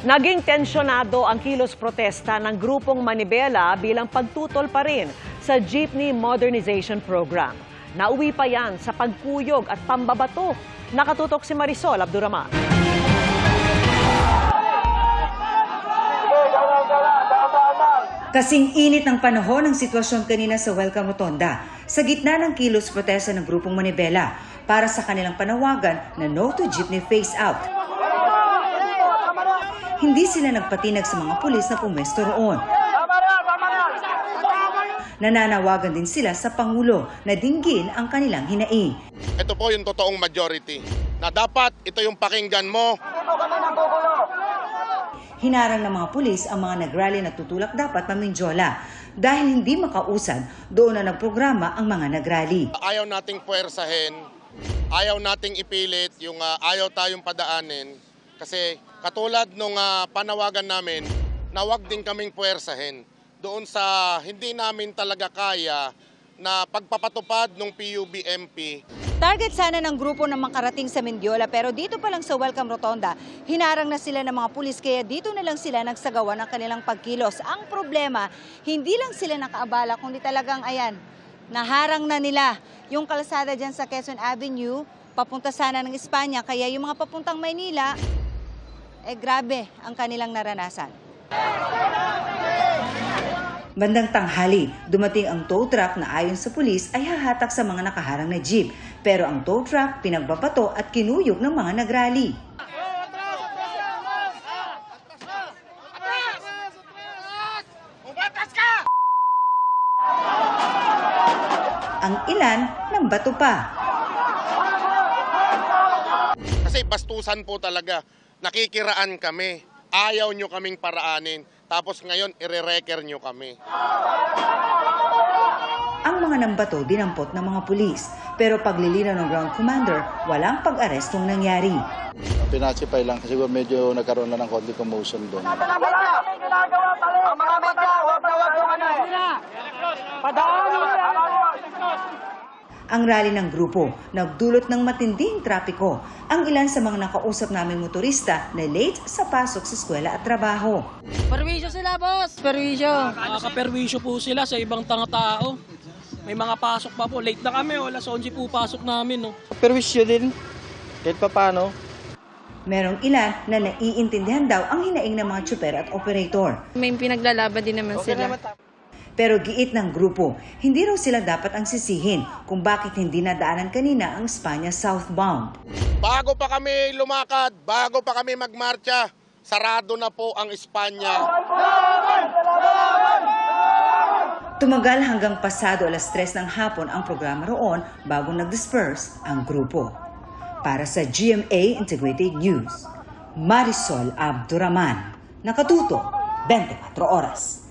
Naging tensyonado ang kilos protesta ng grupong Manibela bilang pagtutol pa rin sa Jeepney Modernization Program. Nauwi pa yan sa pagkuyog at pambabato. Nakatutok si Marisol Abduraman. Kasing init ng panahon ang sitwasyon kanina sa Welcome Rotonda sa gitna ng kilos protesta ng grupong Manibela para sa kanilang panawagan na No to Jeepney Phase Out. Hindi sila nagpatinag sa mga pulis na pumesto roon. Nananawagan din sila sa Pangulo na dinggin ang kanilang hinaing. Ito po yung totoong majority na dapat ito yung pakinggan mo. Hinarang ng mga pulis ang mga nagrally na tutulak dapat mamindyola dahil hindi makausad doon na nagprograma ang mga nagrally. Ayaw nating puwersahin, ayaw nating ipilit yung ayaw tayong padaanin kasi katulad nung panawagan namin na wag din kaming puwersahin doon sa hindi namin talaga kaya na pagpapatupad ng PUBMP. Target sana ng grupo na makarating sa Mendiola pero dito pa lang sa Welcome Rotonda, hinarang na sila ng mga pulis kaya dito na lang sila nagsagawa ng kanilang pagkilos. Ang problema, hindi lang sila nakaabala kundi talagang naharang na nila yung kalsada dyan sa Quezon Avenue, papunta sana ng Espanya kaya yung mga papuntang Maynila, grabe ang kanilang naranasan. Bandang tanghali, dumating ang tow truck na ayon sa pulis ay hahatak sa mga nakaharang na jeep. Pero ang tow truck pinagbabato at kinuyog ng mga nagrally. Ang ilan ng bato pa. Kasi bastusan po talaga, nakikiraan kami, ayaw nyo kaming paraanin. Tapos ngayon, ire-reker nyo kami. Ang mga nambato dinampot ng mga pulis. Pero paglilinaw ng ground commander, walang pag-arestong nangyari. Pinasipay lang kasi medyo nagkaroon na ng konti commotion doon. Ang rally ng grupo nagdulot ng matinding trapiko. Ang ilan sa mga nakausap naming motorista na late sa pasok sa eskwela at trabaho. Perwisyo sila, boss! Perwisyo! Nakaka-perwisyo po sila sa ibang tao. May mga pasok pa po. Late na kami, alas 11 po pasok namin. No? Perwisyo din, kahit pa paano. Merong ilan na naiintindihan daw ang hinaing ng mga tsuper at operator. May pinaglalaban din naman sila. Pero giit ng grupo, hindi raw sila dapat ang sisihin kung bakit hindi nadaanan kanina ang Espanya southbound. Bago pa kami lumakad, bago pa kami magmarcha, sarado na po ang Espanya. Tumagal hanggang pasado alas 3 ng hapon ang programa roon bago nag-disperse ang grupo. Para sa GMA Integrated News, Marisol Abduraman, nakatuto 24 oras.